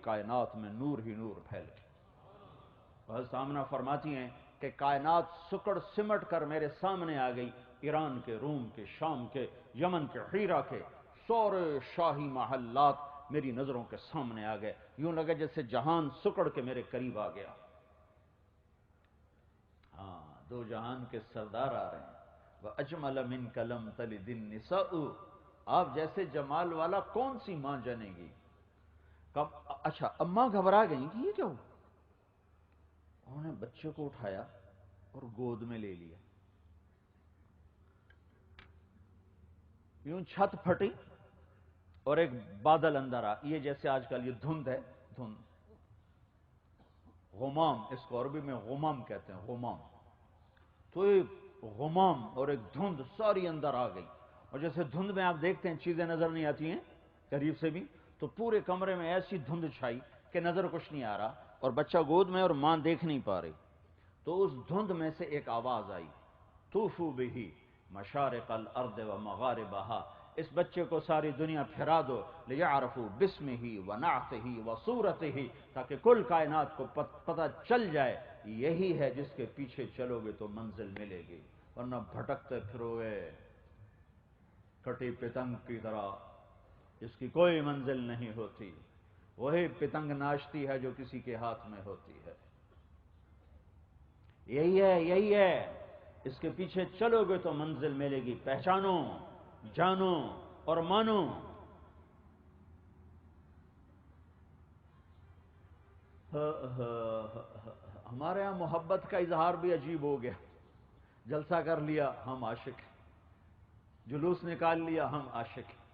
کائنات میں نور ہی نور پھیل گیا۔ حضرت آمنہ فرماتی ہیں کہ کائنات سکڑ سمٹ کر میرے سامنے آ گئی، ایران کے، روم کے، شام کے، یمن کے، حیرہ کے سورے شاہی محلات میری نظروں کے سامنے آ گئے، یوں لگا جیسے جہان سکڑ کے میرے قریب آ گیا۔ ہاں، دو جہان کے سردار آ رہے ہیں۔ وَأَجْمَلَ مِنْكَ لَمْ تَلِدِ النِّسَاءُ، آپ جیسے جمال والا کون سی ماں جنے گی؟ اچھا، اماں گھبرا گئیں کہ یہ کیا ہو؟ انہوں نے بچے کو اٹھایا اور گود میں لے لیا، یوں چھت پھٹی اور ایک بادل اندر آ، یہ جیسے آج کل یہ دھند ہے، دھند، غمام، اس کو عربی میں غمام کہتے ہیں، غمام، تو ایک غمام اور ایک دھند ساری اندر آ گئی، اور جیسے دھند میں آپ دیکھتے ہیں چیزیں نظر نہیں آتی ہیں قریب سے بھی، تو پورے کمرے میں ایسی دھند چھائی کہ نظر کچھ نہیں آ رہا، اور بچہ گود میں اور ماں دیکھ نہیں پا رہی۔ تو اس دھند میں سے ایک آواز آئی، طوفوا بہ مشارق الارض ومغاربہا، اس بچے کو ساری دنیا پھرا دو، لیعرفوا باسمہ ونعتہ وصورتہ، تاکہ کل کائنات کو پتہ چل جائے یہی ہے جس کے پیچھے چلو گے تو منزل ملے گی، ورنہ بھٹکتے پھروے کٹی پتنگ کی طرح جس کی کوئی منزل نہیں ہوتی، وہی پتنگ ناشتی ہے جو کسی کے ہاتھ میں ہوتی ہے۔ یہی ہے، یہی ہے، اس کے پیچھے چلو گے تو منزل ملے گی، پہچانو، جانو اور مانو۔ ہمارے ہاں محبت کا اظہار بھی عجیب ہو گیا، جلسہ کر لیا ہم عاشق ہیں، جلوس نکال لیا ہم عاشق ہیں۔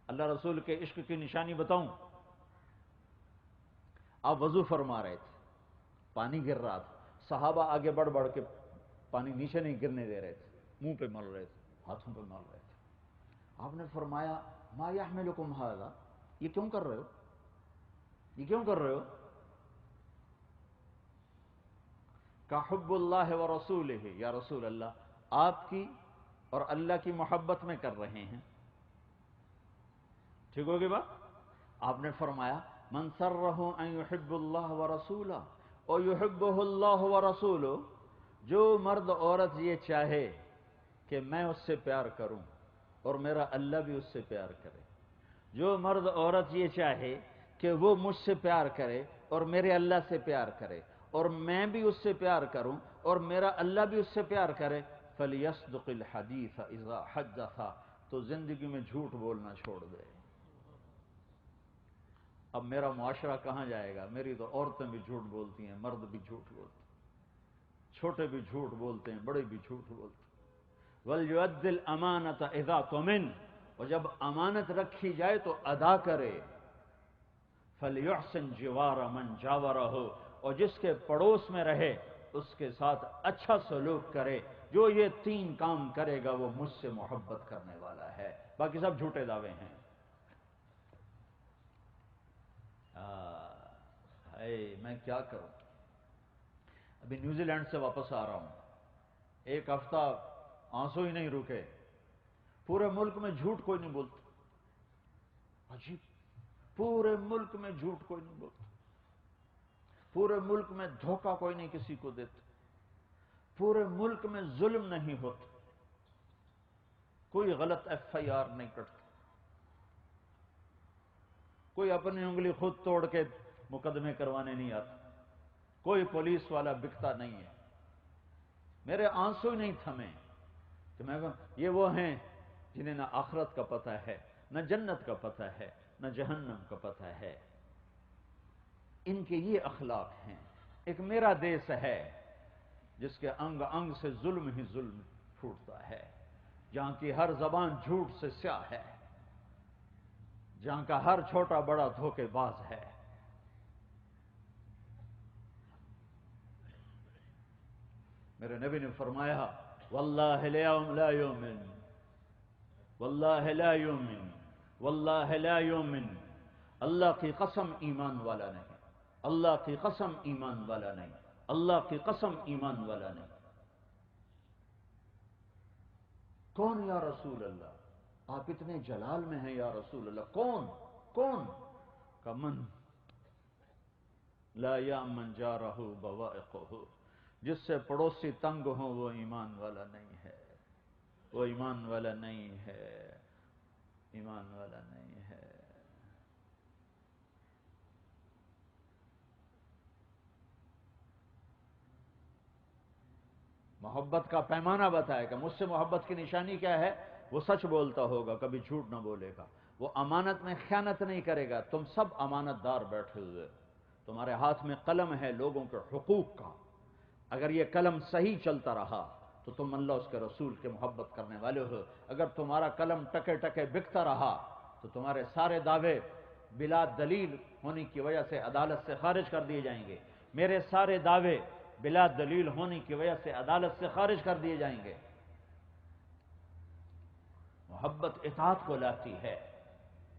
اللہ رسول کے عشق کی نشانی بتاؤں؟ آپ وضو فرما رہے تھے، پانی گر رہا تھا، صحابہ آگے بڑھ بڑھ کے پانی نیچے نہیں گرنے دے رہے تھے، منہ پہ مل رہے تھے، ہاتھوں پہ مل رہے تھے۔ آپ نے فرمایا ما یحملکم ھذا، یہ کیوں کر رہے ہو؟ یہ کیوں کر رہے ہو؟ کہ حب اللہ ورسولہ، یا رسول اللہ، آپ کی اور اللہ کی محبت میں کر رہے ہیں۔ ٹھیک ہوگی بات؟ آپ نے فرمایا من سرہ ان یحب اللہ ورسولہ اور یحبہ اللہ ورسولہ، جو مرد عورت یہ چاہے کہ میں اس سے پیار کروں اور میرا اللہ بھی اس سے پیار کرے، جو مرد عورت یہ چاہے کہ وہ مجھ سے پیار کرے اور میرے اللہ سے پیار کرے، اور میں بھی اس سے پیار کروں اور میرا اللہ بھی اس سے پیار کرے، فَلْيَصْدُقِ الْحَدِيثَ إِذَا حَدَّثَ، تو زندگی میں جھوٹ بولنا چھوڑ دے۔ اب میرا معاشرہ کہاں جائے گا؟ میری تو عورتیں بھی جھوٹ بولتی ہیں، مرد بھی جھوٹ بولتے ہیں، چھوٹے بھی جھوٹ بولتے ہیں، بڑے بھی جھوٹ بولتے ہیں۔ وَلْيُؤَدِّ الْأَمَانَةَ إِذَا تُؤْمِنَ، اور جب امانت رکھی جائے تو ادا کرے۔ فَلْيُحْسِنْ جِوَارَ مَنْ جَاوَرَهُ، اور جس کے پڑوس میں رہے اس کے ساتھ اچھا سلوک کرے، جو یہ تین کام کرے گا وہ مجھ سے محبت کرنے والا ہے۔ باقی سب جھوٹے دعوے ہیں۔ میں کیا کروں؟ ابھی نیوزی لینڈ سے واپس آ رہا ہوں، ایک ہفتہ آنسو ہی نہیں رکے، پورے ملک میں جھوٹ کوئی نہیں بولتا، عجیب، پورے ملک میں جھوٹ کوئی نہیں بولتا، پورے ملک میں دھوکہ کوئی نہیں کسی کو دیتا، پورے ملک میں ظلم نہیں ہوتا، کوئی غلط ایف آئی آر نہیں کٹتا، کوئی اپنی انگلی خود توڑ کے مقدمے کروانے نہیں آتا، کوئی پولیس والا بکتا نہیں ہے۔ میرے آنسو ہی نہیں تھمے کہ میں یہ وہ ہیں جنہیں نہ آخرت کا پتہ ہے، نہ جنت کا پتہ ہے، نہ جہنم کا پتہ ہے، ان کے یہ اخلاق ہیں۔ ایک میرا دیس ہے جس کے انگ انگ سے ظلم ہی ظلم پھوٹتا ہے، جہاں کی ہر زبان جھوٹ سے سیاہ ہے، جہاں کا ہر چھوٹا بڑا دھوکے باز ہے۔ میرے نبی نے فرمایا واللہ لا یؤمن، واللہ لا یؤمن، واللہ لا یؤمن، اللہ کی قسم ایمان والا نہیں، اللہ کی قسم ایمان والا نہیں، اللہ کی قسم ایمان والا نہیں۔ کون یا رسول اللہ؟ آپ اتنے جلال میں ہیں یا رسول اللہ، کون؟ کون؟ کہ من لا یامن جارہ بوائقہ، جس سے پڑوسی تنگ ہوں وہ ایمان والا نہیں ہے، وہ ایمان والا نہیں ہے، ایمان والا نہیں ہے۔ محبت کا پیمانہ بتایا کہ مجھ سے محبت کی نشانی کیا ہے؟ وہ سچ بولتا ہوگا، کبھی جھوٹ نہ بولے گا، وہ امانت میں خیانت نہیں کرے گا۔ تم سب امانت دار بیٹھے ہوئے، تمہارے ہاتھ میں قلم ہے لوگوں کے حقوق کا، اگر یہ قلم صحیح چلتا رہا تو تم اللہ اس کے رسول کے محبت کرنے والے ہو، اگر تمہارا قلم ٹکے ٹکے بکتا رہا تو تمہارے سارے دعوے بلا دلیل ہونے کی وجہ سے عدالت سے خارج کر دیے جائیں گے، میرے سارے دعوے بلا دلیل ہونے کی وجہ سے عدالت سے خارج کر دیے جائیں گے۔ محبت اطاعت کو لاتی ہے۔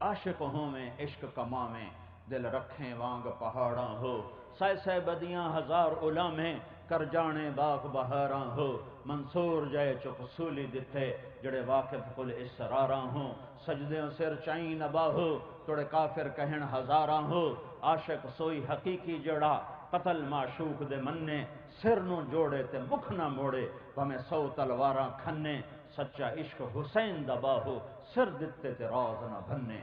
عاشق ہوں میں عشق کماویں، دل رکھیں وانگ پہاڑاں ہو، سائے سائے بدیاں ہزار علامیں، کر جانے باغ بہاراں ہو، منصور جائے چپ سولی دتے، جڑے واقف کل اسراراں ہوں، سجدیوں سر چائیں نبا ہو، توڑے کافر کہن ہزاراں ہو، عاشق سوئی حقیقی جڑا، قتل معشوق دے مننے، سر نو جوڑے تے مکھ نہ موڑے، بھمیں 100 تلواراں کھنے، سچا عشق حسین دبا ہو، سر دتے تے راز نہ بھنے۔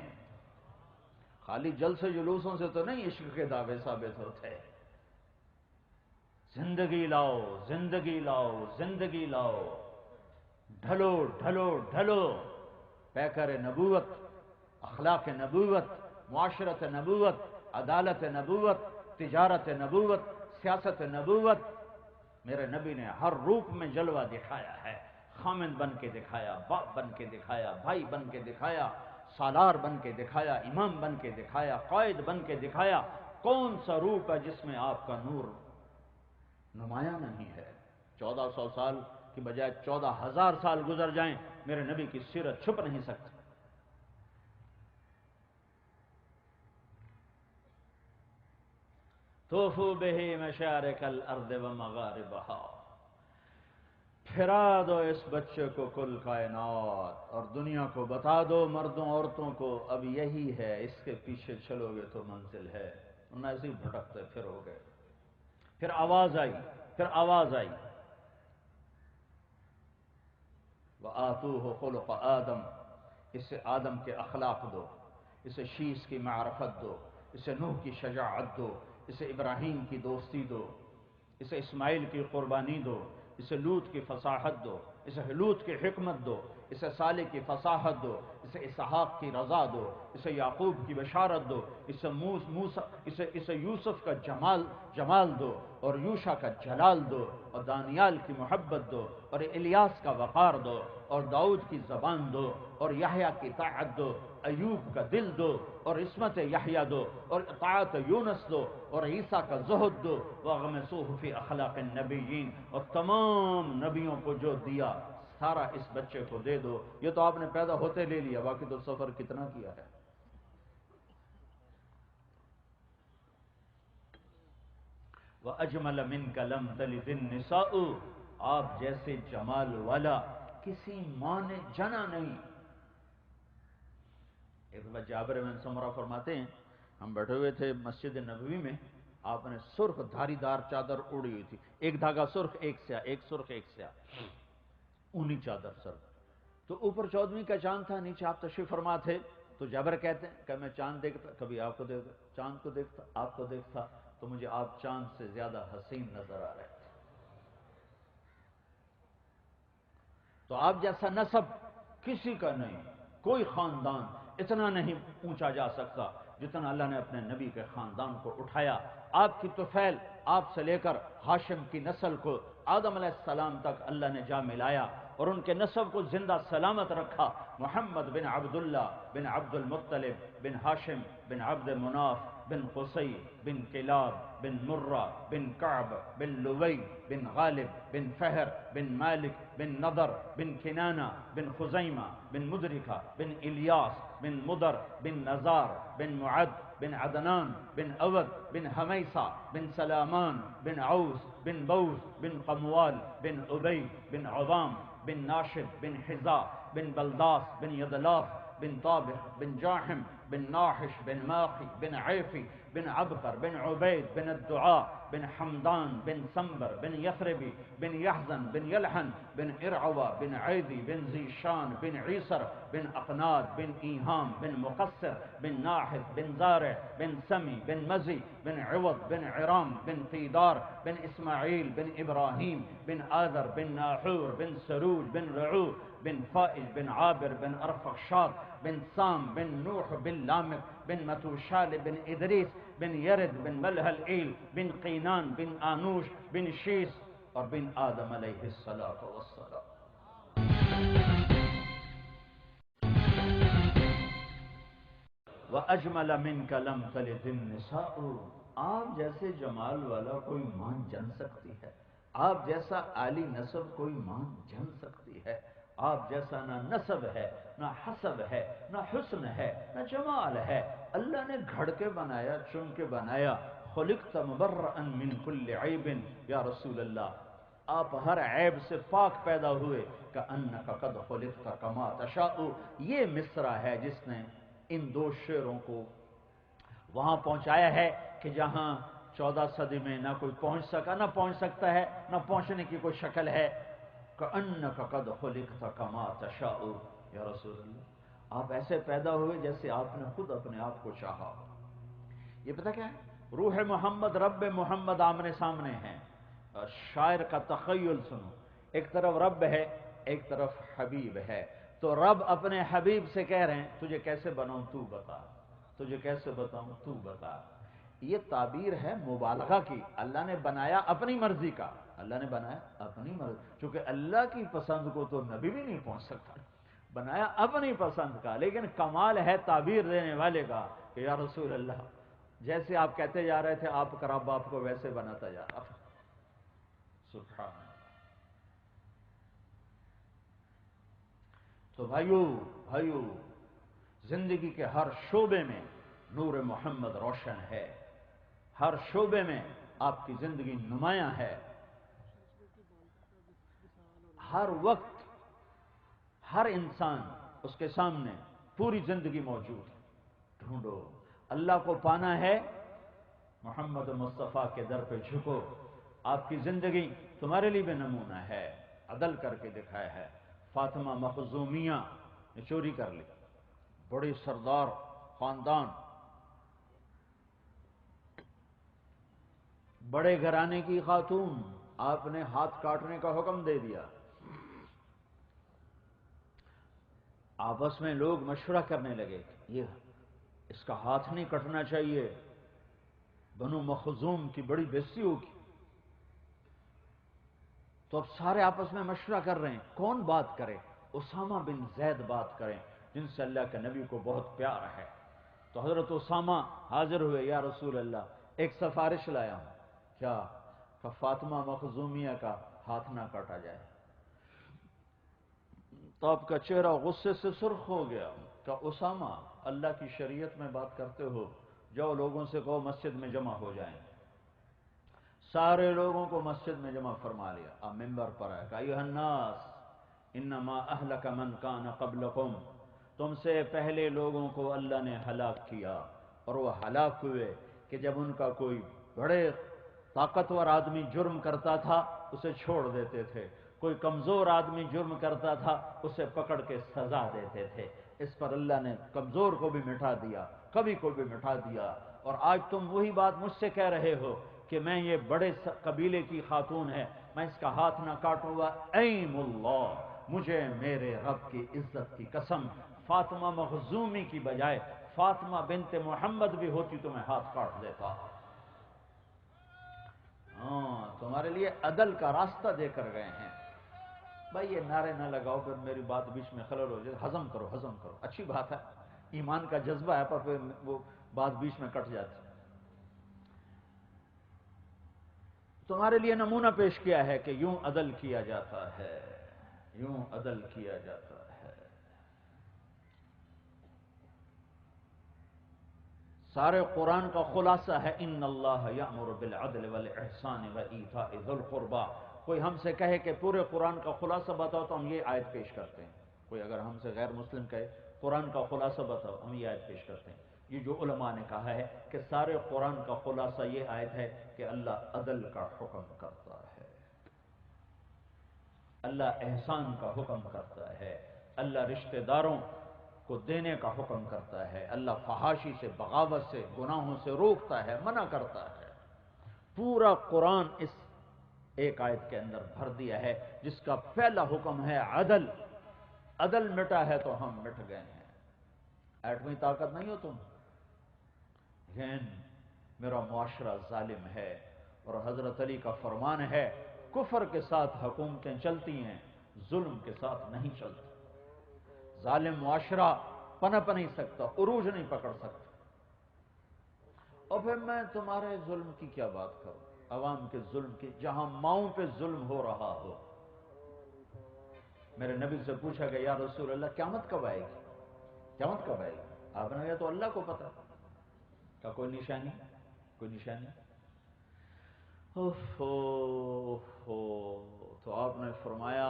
خالی جلسے جلوسوں سے تو نہیں عشق کے دعوے ثابت ہوتے، زندگی لاؤ، زندگی لاؤ، زندگی لاؤ، ڈھلو ڈھلو ڈھلو، پیکر نبوت، اخلاق نبوت، معاشرت نبوت، عدالت نبوت، تجارت نبوت، سیاست نبوت۔ میرے نبی نے ہر روپ میں جلوہ دکھایا ہے، خامند بن کے دکھایا، باپ بن کے دکھایا، بھائی بن کے دکھایا، سالار بن کے دکھایا، امام بن کے دکھایا، قائد بن کے دکھایا۔ کون سا روپ ہے جس میں آپ کا نور نمایاں نہیں ہے؟ 1400 سال کی بجائے 14,000 سال گزر جائیں، میرے نبی کی سیرت چھپ نہیں سکتی۔ طوفوا به مشارق الارض و مغاربها، پھرا دو اس بچے کو کل کائنات، اور دنیا کو بتا دو مردوں عورتوں کو اب یہی ہے، اس کے پیچھے چلو گے تو منزل ہے، ورنہ ایسے ہی بھٹکتے پھرو گے۔ پھر آواز آئی، پھر آواز آئی، وَآتُوهُ خُلُقَ آدم، اسے آدم کے اخلاق دو، اسے شیش کی معرفت دو، اسے نوح کی شجاعت دو، اسے ابراہیم کی دوستی دو، اسے اسماعیل کی قربانی دو، اسے لوط کی فصاحت دو، اسے لوط کی حکمت دو، اسے صالح کی فصاحت دو، اسے اسحاق کی رضا دو، اسے یعقوب کی بشارت دو، اسے یوسف کا جمال دو، اور یوشع کا جلال دو، اور دانیال کی محبت دو، اور الیاس کا وقار دو، اور داؤد کی زبان دو، اور یحییٰ کی طاعت دو، ایوب کا دل دو، اور عصمت یحییٰ دو، اور اطاعت یونس دو، اور عیسیٰ کا زہد دو، وَاغْمِسُوهُ فِي أَخْلَاقِ النَّبِيِّينَ، اور تمام نبیوں کو جو دیا سارا اس بچے کو دے دو۔ یہ تو آپ نے پیدا ہوتے لے لیا، باقی تو سفر کتنا کیا ہے۔ وَأَجْمَلَ مِنْكَ لَمْ تَلِدِ النِّسَاءُ، آپ جیسے جمال والا کسی ماں نے جنا نہیں۔ ایک دفعہ جابر بن سمرہ فرماتے ہیں، ہم بیٹھے ہوئے تھے مسجد نبوی میں، آپ نے سرخ دھاری دار چادر اڑی ہوئی تھی، ایک دھاگا سرخ ایک سیاہ، ایک سرخ ایک سیاہ، اونی چادر سر، تو اوپر 14ویں کا چاند تھا، نیچے آپ تشریف فرما تھے، تو جابر کہتے ہیں کہ میں چاند دیکھتا، کبھی آپ کو دیکھتا، چاند کو دیکھتا، آپ کو دیکھتا، تو مجھے آپ چاند سے زیادہ حسین نظر آ رہے تھے۔ تو آپ جیسا نسب کسی کا نہیں، کوئی خاندان اتنا نہیں اونچا جا سکتا جتنا اللہ نے اپنے نبی کے خاندان کو اٹھایا۔ آپ کی طفیل، آپ سے لے کر ہاشم کی نسل کو آدم علیہ السلام تک اللہ نے جا ملایا، اور ان کے نسب کو زندہ سلامت رکھا۔ محمد بن عبداللہ بن عبد المطلب بن ہاشم بن عبد مناف بن قصی بن کلاب بن مرہ بن کعب بن لوی بن غالب بن فہر بن مالک بن نضر بن کنانہ بن خزیمہ بن مدرکہ بن الیاس بن مدر بن نزار بن معد بن عدنان بن اود بن حمیسہ بن سلامان بن عوس بن بوز بن قموال بن ابی بن عظام بن ناشد بن حزا بن بلداس بن یدلاف بن طابخ بن جاحم بن ناحش بن ماخی بن عیفی بن عبقر بن عبید بن الدعاء بن حمدان بن سنبر بن یثربی بن یحزن بن یلحن بن ارعوہ بن عیدی بن ذیشان بن عیسر بن اقناد بن ایہام بن مقصر بن ناحث بن زارع بن سمی بن مزی بن عوض بن عرام بن قیدار بن اسماعیل بن ابراہیم بن آذر بن ناحور بن سروج بن رعو بن فائج بن عابر بن ارفخشاد بن سام بن نوح بن لامق بن متوشال بن ادریس بن یرد بن ملہلعیل بن قینان بن آنوش بن شیس اور بن آدم علیہ السلام. وَأَجْمَلَ مِنْكَ لَمْ تَلِدِ النِّسَاءُ. آپ جیسے جمال والا کوئی ماں جن سکتی ہے؟ آپ جیسا عالی نسب کوئی ماں جن سکتی ہے؟ آپ جیسا نہ نسب ہے، نہ حسب ہے، نہ حسن ہے، نہ جمال ہے. اللہ نے گھڑ کے بنایا، چن کے بنایا. خلقت مبرئا من کل عیب. یا رسول اللہ، آپ ہر عیب سے پاک پیدا ہوئے. کأنک قد خلقت کما تشاء. یہ مصرع ہے جس نے ان دو شعروں کو وہاں پہنچایا ہے کہ جہاں 14 صدی میں نہ کوئی پہنچ سکا، نہ پہنچ سکتا ہے، نہ پہنچنے کی کوئی شکل ہے. کأنک قد خلقت کما تشاء. یا رسول اللہ، آپ ایسے پیدا ہوئے جیسے آپ نے خود اپنے آپ کو چاہا. یہ پتہ کیا ہے؟ روح محمد رب محمد آمنے سامنے ہیں. شاعر کا تخیل سنو، ایک طرف رب ہے، ایک طرف حبیب ہے. تو رب اپنے حبیب سے کہہ رہے ہیں تجھے کیسے بناؤں تو بتا، تجھے کیسے بتاؤں تو بتا. یہ تعبیر ہے مبالغہ کی. اللہ نے بنایا اپنی مرضی کا، اللہ نے بنایا اپنی مرضی. چونکہ اللہ کی پسند کو تو نبی بھی نہیں پہنچ سکتا، بنایا اپنی پسند کا. لیکن کمال ہے تعبیر دینے والے کا کہ یا رسول اللہ، جیسے آپ کہتے جا رہے تھے آپ کا رب آپ کو ویسے بناتا جا رہا. سبحان اللہ. تو بھائیو، زندگی کے ہر شعبے میں نور محمد روشن ہے. ہر شعبے میں آپ کی زندگی نمایاں ہے. ہر وقت ہر انسان اس کے سامنے پوری زندگی موجود ہے. ڈھونڈو، اللہ کو پانا ہے محمد مصطفیٰ کے در پہ جھکو. آپ کی زندگی تمہارے لیے بھی نمونہ ہے. عدل کر کے دکھایا ہے. فاطمہ مخزومیہ نے چوری کر لی، بڑی سردار خاندان، بڑے گھرانے کی خاتون، آپ نے ہاتھ کاٹنے کا حکم دے دیا. آپس میں لوگ مشورہ کرنے لگے یہ اس کا ہاتھ نہیں کٹنا چاہیے، بنو مخزوم کی بڑی بےزتی ہوگی. تو اب سارے آپس میں مشورہ کر رہے ہیں کون بات کرے. اسامہ بن زید بات کریں جن سے اللہ کے نبی کو بہت پیار ہے. تو حضرت اسامہ حاضر ہوئے. یا رسول اللہ، ایک سفارش لایا ہوں. کیا؟ کہ فاطمہ مخزومیہ کا ہاتھ نہ کاٹا جائے. تو آپ کا چہرہ غصے سے سرخ ہو گیا. کہ اسامہ، اللہ کی شریعت میں بات کرتے ہو، جاؤ لوگوں سے کہو مسجد میں جمع ہو جائیں. سارے لوگوں کو مسجد میں جمع فرما لیا. اب ممبر پر آئے کہ ایھا الناس انما اہلک من کان قبلکم. تم سے پہلے لوگوں کو اللہ نے ہلاک کیا، اور وہ ہلاک ہوئے کہ جب ان کا کوئی بڑے طاقتور آدمی جرم کرتا تھا اسے چھوڑ دیتے تھے، کوئی کمزور آدمی جرم کرتا تھا اسے پکڑ کے سزا دیتے تھے. اس پر اللہ نے کمزور کو بھی مٹا دیا، کبھی کو بھی مٹا دیا. اور آج تم وہی بات مجھ سے کہہ رہے ہو کہ میں یہ بڑے قبیلے کی خاتون ہے، میں اس کا ہاتھ نہ کاٹوں گا. ایم اللہ، مجھے میرے رب کی عزت کی قسم، فاطمہ مخزومی کی بجائے فاطمہ بنت محمد بھی ہوتی تو میں ہاتھ کاٹ دیتا. ہاں، تمہارے لیے عدل کا راستہ دے کر گئے ہیں. بھائی یہ نعرے نہ لگاؤ پھر میری بات بیچ میں خلل ہو جائے. ہضم کرو، ہضم کرو. اچھی بات ہے، ایمان کا جذبہ ہے، پر پھر وہ بات بیچ میں کٹ جاتی. تمہارے لیے نمونہ پیش کیا ہے کہ یوں عدل کیا جاتا ہے، یوں عدل کیا جاتا ہے. سارے قرآن کا خلاصہ ہے ان اللہ یأمر بالعدل والاحسان وایتاء ذی القربی. کوئی ہم سے کہے کہ پورے قرآن کا خلاصہ بتاؤ تو ہم یہ آیت پیش کرتے ہیں. کوئی اگر ہم سے غیر مسلم کہے قرآن کا خلاصہ بتاؤ، ہم یہ آیت پیش کرتے ہیں. یہ جو علماء نے کہا ہے کہ سارے قرآن کا خلاصہ یہ آیت ہے کہ اللہ عدل کا حکم کرتا ہے، اللہ احسان کا حکم کرتا ہے، اللہ رشتہ داروں کو دینے کا حکم کرتا ہے، اللہ فحاشی سے، بغاوت سے، گناہوں سے روکتا ہے، منع کرتا ہے۔ پورا قرآن اس ایک آیت کے اندر بھر دیا ہے، جس کا پہلا حکم ہے عدل۔ عدل مٹا ہے تو ہم مٹ گئے ہیں۔ ایٹمی طاقت نہیں ہو تم، لیکن میرا معاشرہ ظالم ہے، اور حضرت علی کا فرمان ہے کفر کے ساتھ حکومتیں چلتی ہیں، ظلم کے ساتھ نہیں چلتی۔ ظالم معاشرہ پنپ نہیں سکتا، عروج نہیں پکڑ سکتا۔ اور پھر میں تمہارے ظلم کی کیا بات کروں، عوام کے ظلم کی، جہاں ماؤں پہ ظلم ہو رہا ہو۔ میرے نبی سے پوچھا کہ یا رسول اللہ قیامت کب آئے گی، قیامت کب آئے گی؟ آپ نے کہا تو اللہ کو پتہ، کا کوئی نشانی، کوئی نشانی؟ تو آپ نے فرمایا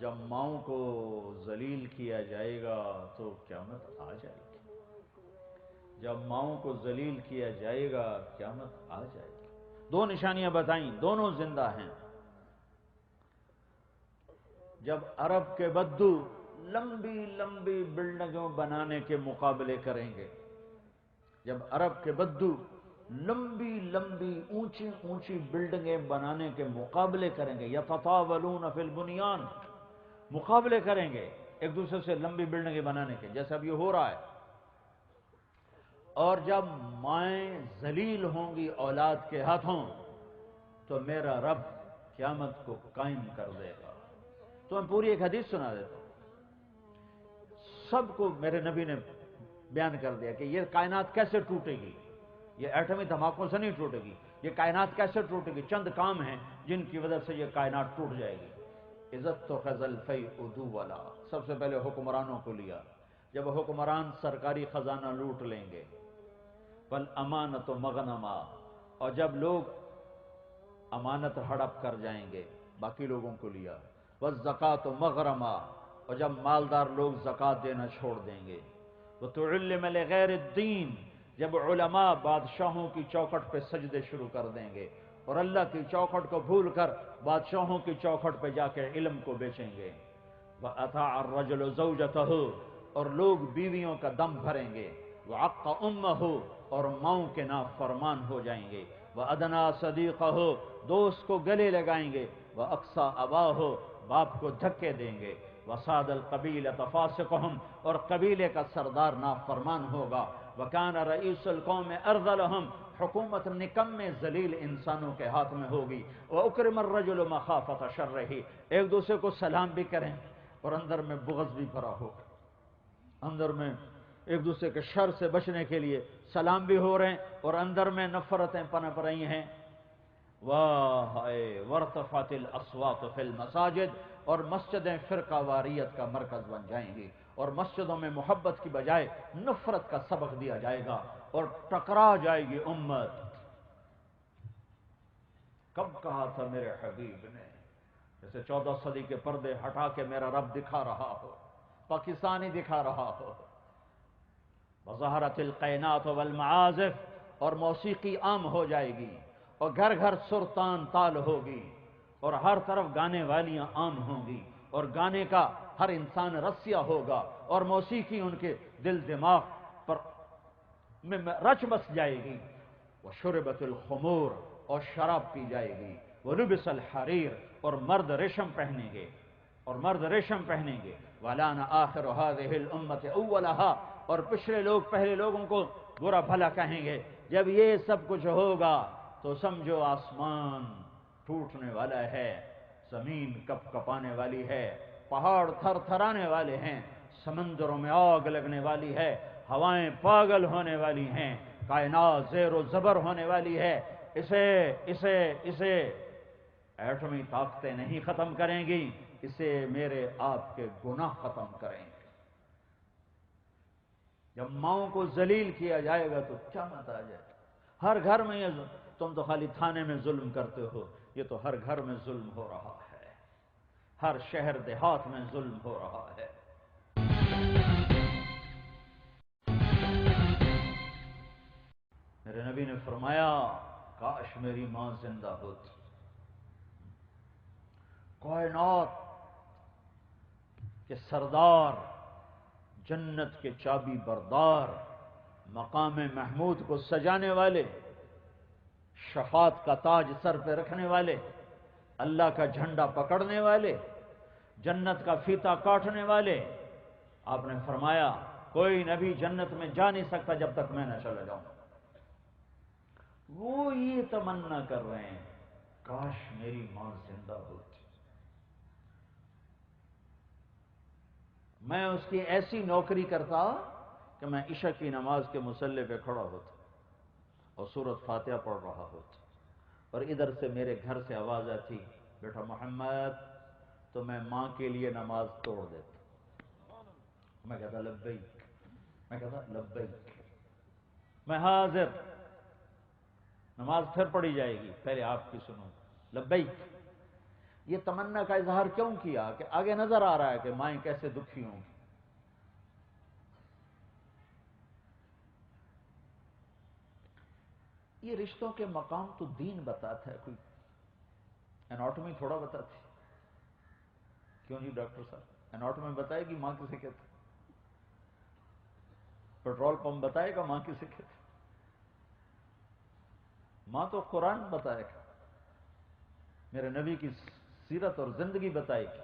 جب ماؤں کو ذلیل کیا جائے گا تو قیامت آ جائے گی، جب ماؤں کو ذلیل کیا جائے گا قیامت آ جائے گی۔ دو نشانیاں بتائیں، دونوں زندہ ہیں۔ جب عرب کے بدو لمبی لمبی بلڈنگوں بنانے کے مقابلے کریں گے، جب عرب کے بدو لمبی لمبی اونچی اونچی بلڈنگیں بنانے کے مقابلے کریں گے، یتطاولون فی البنیان، مقابلے کریں گے ایک دوسرے سے لمبی بلڈنگیں بنانے کے، جیسا اب یہ ہو رہا ہے۔ اور جب مائیں ذلیل ہوں گی اولاد کے ہاتھوں تو میرا رب قیامت کو قائم کر دے گا۔ تو میں پوری ایک حدیث سنا دیتا ہوں، سب کو میرے نبی نے بیان کر دیا کہ یہ کائنات کیسے ٹوٹے گی، یہ ایٹمی دھماکوں سے نہیں ٹوٹے گی، یہ کائنات کیسے ٹوٹے گی۔ چند کام ہیں جن کی وجہ سے یہ کائنات ٹوٹ جائے گی۔ عزت تو خزل فی ادو والا، سب سے پہلے حکمرانوں کو لیا، جب حکمران سرکاری خزانہ لوٹ لیں گے، بل امانت و مغنما، اور جب لوگ امانت ہڑپ کر جائیں گے باقی لوگوں کو لیا، والزکاۃ مغرما، اور جب مالدار لوگ زکوٰۃ دینا چھوڑ دیں گے، وتعلم لغیر الدین، جب علماء بادشاہوں کی چوکھٹ پہ سجدے شروع کر دیں گے اور اللہ کی چوکھٹ کو بھول کر بادشاہوں کی چوکھٹ پہ جا کے علم کو بیچیں گے، وَأَطَاعَ الرَّجُلُ زَوْجَتَهُ، اور لوگ بیویوں کا دم بھریں گے، وَعَقَّ أُمَّهُ، اور ماؤں کے نافرمان ہو جائیں گے، وَأَدْنَا صَدِيقَهُ، دوست کو گلے لگائیں گے، وَأَقْصَى أَبَاهُ، باپ کو دھکے دیں گے، وَصَادَ الْقَبِيلَةَ فَاسِقُهُمْ، اور قبیلے کا سردار نافرمان ہوگا، وَكَانَ رَئِيسُ الْقَوْمِ أَرْذَلَهُمْ، حکومت نکمے ذلیل انسانوں کے ہاتھ میں ہوگی، وَأُكْرِمَ الرَّجُلُ مَخَافَةَ شَرِّهِ، ایک دوسرے کو سلام بھی کریں اور اندر میں بغض بھی بھرا ہو، اندر میں ایک دوسرے کے شر سے بچنے کے لیے سلام بھی ہو رہے ہیں اور اندر میں نفرتیں پنپ رہی ہیں۔ وارتفعت الاصوات فی المساجد، اور مسجدیں فرقہ واریت کا مرکز بن جائیں گی، اور مسجدوں میں محبت کی بجائے نفرت کا سبق دیا جائے گا اور ٹکرا جائے گی امت۔ کب کہا تھا میرے حبیب نے، جیسے 14 صدی کے پردے ہٹا کے میرا رب دکھا رہا ہو، پاکستانی دکھا رہا ہو، وظہرت القینات والمعازف، اور موسیقی عام ہو جائے گی، اور گھر گھر سرتان تال ہوگی، اور ہر طرف گانے والیاں عام ہوں گی، اور گانے کا ہر انسان رسیا ہوگا، اور موسیقی ان کے دل دماغ پر میں رچ بس جائے گی، وشربت الخمور، اور شراب پی جائے گی، ولبس الحریر، اور مرد ریشم پہنیں گے، اور مرد ریشم پہنیں گے، وَلَانَ آخِرُ هَذِهِ الْأُمَّةِ أَوَّلَهَا، اور پچھلے لوگ پہلے لوگوں کو برا بھلا کہیں گے۔ جب یہ سب کچھ ہوگا تو سمجھو آسمان ٹوٹنے والا ہے، زمین کپ کپانے والی ہے، پہاڑ تھر تھرانے والے ہیں، سمندروں میں آگ لگنے والی ہے، ہوائیں پاگل ہونے والی ہیں، کائنات زیر و زبر ہونے والی ہے۔ اسے ایٹمی طاقتیں نہیں ختم کریں گی، اسے میرے آپ کے گناہ ختم کریں گے۔ جب ماؤں کو ذلیل کیا جائے گا تو کیا مت آ جائے گا۔ ہر گھر میں یہ تم تو خالی تھانے میں ظلم کرتے ہو، یہ تو ہر گھر میں ظلم ہو رہا ہے، ہر شہر دیہات میں ظلم ہو رہا ہے۔ میرے نبی نے فرمایا کاش میری ماں زندہ ہوتی. کائنات کے سردار، جنت کے چابی بردار، مقام محمود کو سجانے والے، شفاعت کا تاج سر پہ رکھنے والے، اللہ کا جھنڈا پکڑنے والے، جنت کا فیتا کاٹنے والے. آپ نے فرمایا کوئی نبی جنت میں جا نہیں سکتا جب تک میں نہ چلا جاؤں. وہ یہ تمنا کر رہے ہیں کاش میری ماں زندہ ہوتی، میں اس کی ایسی نوکری کرتا کہ میں عشاء کی نماز کے مصلی پہ کھڑا ہوتا اور سورۃ فاتحہ پڑھ رہا ہوتا، اور ادھر سے میرے گھر سے آواز آتی بیٹا محمد، تو میں ماں کے لیے نماز توڑ دیتا. میں کہتا لبیک، میں کہتا لبیک، میں حاضر، نماز پھر پڑھی جائے گی، پہلے آپ کی سنوں. لبیک. یہ تمنا کا اظہار کیوں کیا کہ آگے نظر آ رہا ہے کہ مائیں کیسے دکھی ہوں گی. یہ رشتوں کے مقام تو دین بتاتا ہے، کوئی اناٹومی تھوڑا بتاتی. کیوں جی ڈاکٹر صاحب، اناٹومی بتائے گی ماں کسے کہتے، پیٹرول پمپ بتائے گا ماں کسے کہتے، ماں تو قرآن بتائے گا، میرے نبی کی سیرت اور زندگی بتائے گی.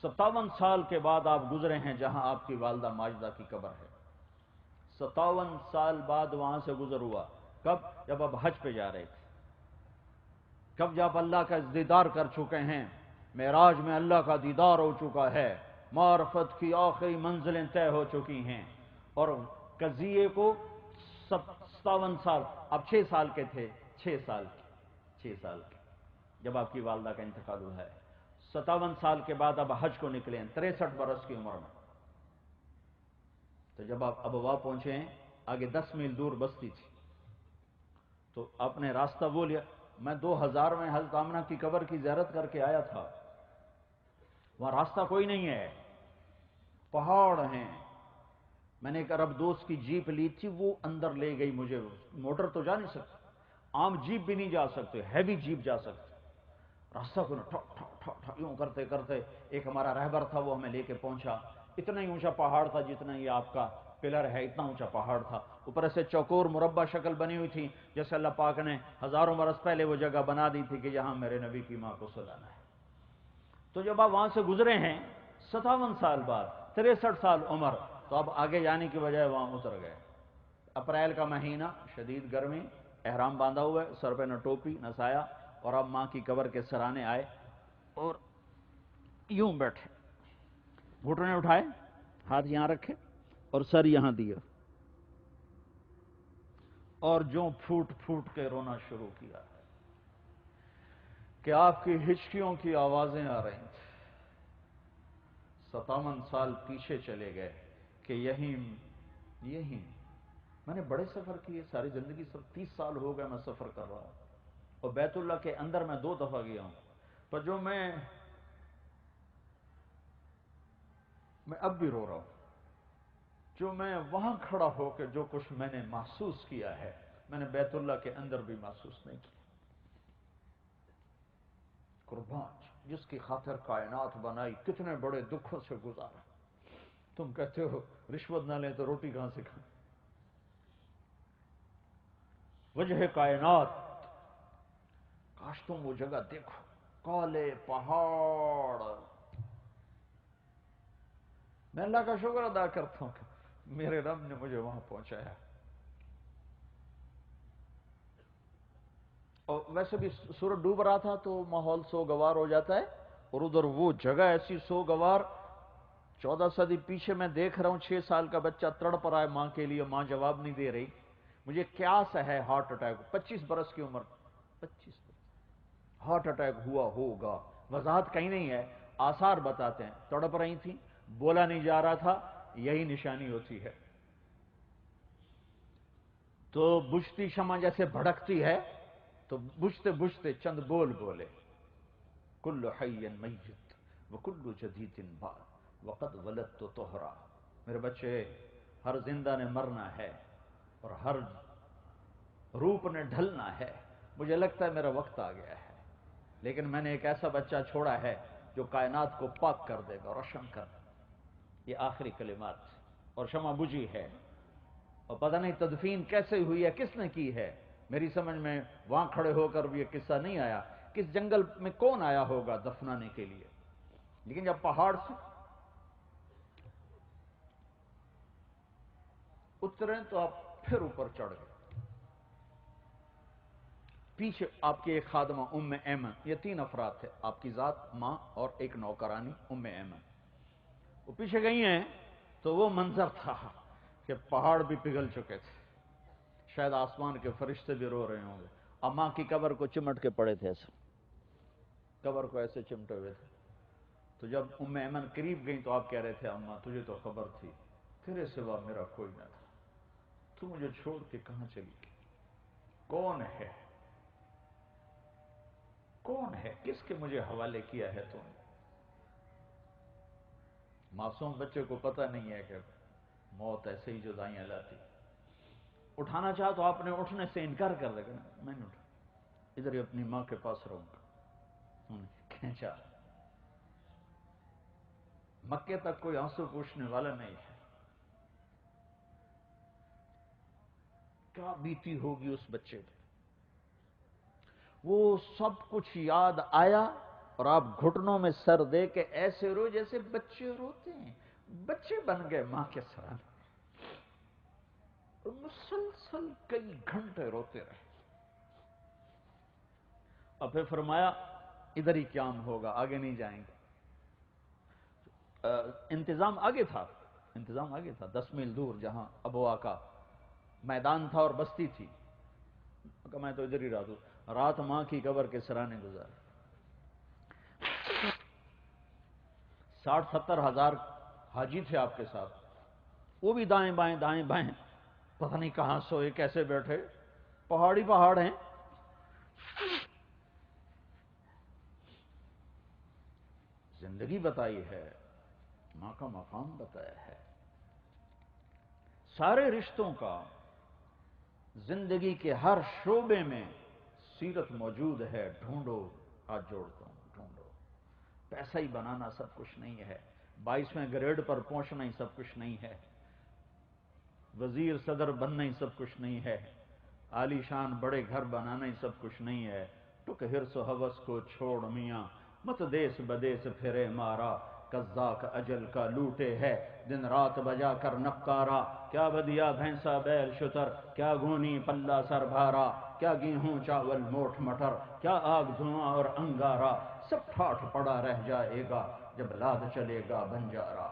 57 سال کے بعد آپ گزرے ہیں جہاں آپ کی والدہ ماجدہ کی قبر ہے. 57 سال بعد وہاں سے گزر ہوا. کب؟ جب آپ حج پہ جا رہے تھے. کب؟ جب اللہ کا دیدار کر چکے ہیں، معراج میں اللہ کا دیدار ہو چکا ہے، معرفت کی آخری منزلیں طے ہو چکی ہیں، اور قضیے کو 57 سال، اب 6 سال کے تھے، 6 سال کے جب آپ کی والدہ کا انتقال ہوا ہے. 57 سال کے بعد اب حج کو نکلے ہیں 63 برس کی عمر میں. تو جب آپ ابوا پہنچے ہیں، آگے 10 میل دور بستی تھی، تو آپ نے راستہ وہ لیا. میں 2000 میں حضرت آمنہ کی قبر کی زیارت کر کے آیا تھا. وہاں راستہ کوئی نہیں ہے، پہاڑ ہیں. میں نے ایک عرب دوست کی جیپ لی تھی، وہ اندر لے گئی مجھے. موٹر تو جا نہیں سکتے، عام جیپ بھی نہیں جا سکتے، ہیوی جیپ جا سکتے. راستہ کو ٹھک ٹھک ٹھک ٹھک یوں کرتے کرتے ایک ہمارا رہبر تھا، وہ ہمیں لے کے پہنچا. اتنا ہی اونچا پہاڑ تھا جتنا یہ آپ کا پلر ہے، اتنا اونچا پہاڑ تھا. اوپر سے چوکور مربع شکل بنی ہوئی تھی، جیسے اللہ پاک نے ہزاروں برس پہلے وہ جگہ بنا دی تھی کہ یہاں میرے نبی کی ماں کو سلانا ہے. تو جب آپ وہاں سے گزرے ہیں 57 سال بعد، 63 سال عمر، تو اب آگے جانے کی بجائے وہاں اتر گئے. اپریل کا مہینہ، شدید گرمی، احرام باندھا ہوا ہے، سر پہ نہ ٹوپی نہ سایہ، اور اب ماں کی قبر کے سرانے آئے اور یوں بیٹھے، گھٹنے اٹھائے، ہاتھ یہاں رکھے اور سر یہاں دیا، اور جو پھوٹ پھوٹ کے رونا شروع کیا ہے کہ آپ کی ہچکیوں کی آوازیں آ رہی تھیں. 57 سال پیچھے چلے گئے کہ یہیں میں نے بڑے سفر کیے ساری زندگی، 30 سال ہو گئے میں سفر کر رہا ہوں، اور بیت اللہ کے اندر میں 2 دفعہ گیا ہوں. پر جو میں اب بھی رو رہا ہوں. جو میں وہاں کھڑا ہو کے جو کچھ میں نے محسوس کیا ہے، میں نے بیت اللہ کے اندر بھی محسوس نہیں کیا. قربان جس کی خاطر کائنات بنائی، کتنے بڑے دکھوں سے گزارا. تم کہتے ہو رشوت نہ لیں تو روٹی کہاں سے کھائیں. وجہ کائنات، کاش تم وہ جگہ دیکھو، کالے پہاڑ. میں اللہ کا شکر ادا کرتا ہوں کہ میرے رب نے مجھے وہاں پہنچایا. اور ویسے بھی سورج ڈوب رہا تھا تو ماحول سوگوار ہو جاتا ہے، اور ادھر وہ جگہ ایسی سوگوار. 14 صدی پیچھے میں دیکھ رہا ہوں 6 سال کا بچہ تڑپ رہا ہے ماں کے لیے، ماں جواب نہیں دے رہی. مجھے قیاس ہے ہارٹ اٹیک، 25 برس کی عمر، 25 برس ہارٹ اٹیک ہوا ہوگا. وضاحت کہیں نہیں ہے، آثار بتاتے ہیں. تڑپ رہی تھی، بولا نہیں جا رہا تھا، یہی نشانی ہوتی ہے. تو بجھتی شمع جیسے بھڑکتی ہے، تو بجھتے بجھتے چند بول بولے، کل حی میت وکل جدید بعد وقد ولدت طہرا. میرے بچے، ہر زندہ نے مرنا ہے، اور ہر روپ نے ڈھلنا ہے. مجھے لگتا ہے میرا وقت آ گیا ہے، لیکن میں نے ایک ایسا بچہ چھوڑا ہے جو کائنات کو پاک کر دے گا، روشن کر دے گا. یہ آخری کلمات. اور شمع بجھی ہے، اور پتہ نہیں تدفین کیسے ہوئی ہے، کس نے کی ہے. میری سمجھ میں وہاں کھڑے ہو کر بھی یہ قصہ نہیں آیا. کس جنگل میں کون آیا ہوگا دفنانے کے لیے. لیکن جب پہاڑ سے اترے تو آپ پھر اوپر چڑھ گئے. پیچھے آپ کی ایک خادمہ ام ایمن، یہ 3 افراد تھے، آپ کی ذات، ماں اور ایک نوکرانی ام ایمن. وہ پیچھے گئی ہیں تو وہ منظر تھا کہ پہاڑ بھی پگھل چکے تھے. شاید آسمان کے فرشتے بھی رو رہے ہوں گے. اب ماں کی قبر کو چمٹ کے پڑے تھے، ایسے قبر کو ایسے چمٹے ہوئے تھے. تو جب ام ایمن قریب گئیں تو آپ کہہ رہے تھے اماں تجھے تو خبر تھی، تیرے سوا میرا کوئی نہ تھا، تو مجھے چھوڑ کے کہاں چلی گئی. کون ہے، کون ہے، کس کے مجھے حوالے کیا ہے تو نے. معصوم بچے کو پتہ نہیں ہے کہ موت ایسے ہی جدائیاں لاتی. اٹھانا چاہا تو آپ نے اٹھنے سے انکار کر دے گا نا، میں نہیں اٹھا، ادھر ہی اپنی ماں کے پاس رہوں گا. انہوں نے کھینچا. مکے تک کوئی آنسو پوچھنے والا نہیں ہے. کیا بیتی ہوگی اس بچے پہ. وہ سب کچھ یاد آیا اور آپ گھٹنوں میں سر دے کے ایسے رو جیسے بچے روتے ہیں. بچے بن گئے ماں کے سرانے. اور مسلسل کئی گھنٹے روتے رہے. اور پھر فرمایا ادھر ہی قیام ہوگا، آگے نہیں جائیں گے. انتظام آگے تھا، انتظام آگے تھا 10 میل دور جہاں ابوا کا میدان تھا اور بستی تھی. کہ میں تو ادھر ہی رات ہوں. رات ماں کی قبر کے سرانے گزار. 60-70 ہزار حاجی تھے آپ کے ساتھ، وہ بھی دائیں بائیں دائیں بائیں، پتہ نہیں کہاں سوئے کیسے بیٹھے. پہاڑی پہاڑ ہیں. زندگی بتائی ہے، ماں کا مقام بتایا ہے. سارے رشتوں کا زندگی کے ہر شعبے میں سیرت موجود ہے. ڈھونڈو، ہاتھ جوڑتا ہوں، ڈھونڈو. پیسہ ہی بنانا سب کچھ نہیں ہے، 22ویں گریڈ پر پہنچنا ہی سب کچھ نہیں ہے، وزیر صدر بننا ہی سب کچھ نہیں ہے، عالی شان بڑے گھر بنانا ہی سب کچھ نہیں ہے. ٹک حرص و حوث کو چھوڑ میاں، مت دیس بدیس پھرے مارا. قزاق اجل کا لوٹے ہے دن رات بجا کر نقارا. کیا بدیا بھینسا بیل شتر، کیا گونی پلہ سر بھارا. کیا گیہوں چاول موٹ مٹر، کیا آگ دھواں اور انگارا. سب ٹھاٹھ پڑا رہ جائے گا جب لاد چلے گا بنجارا.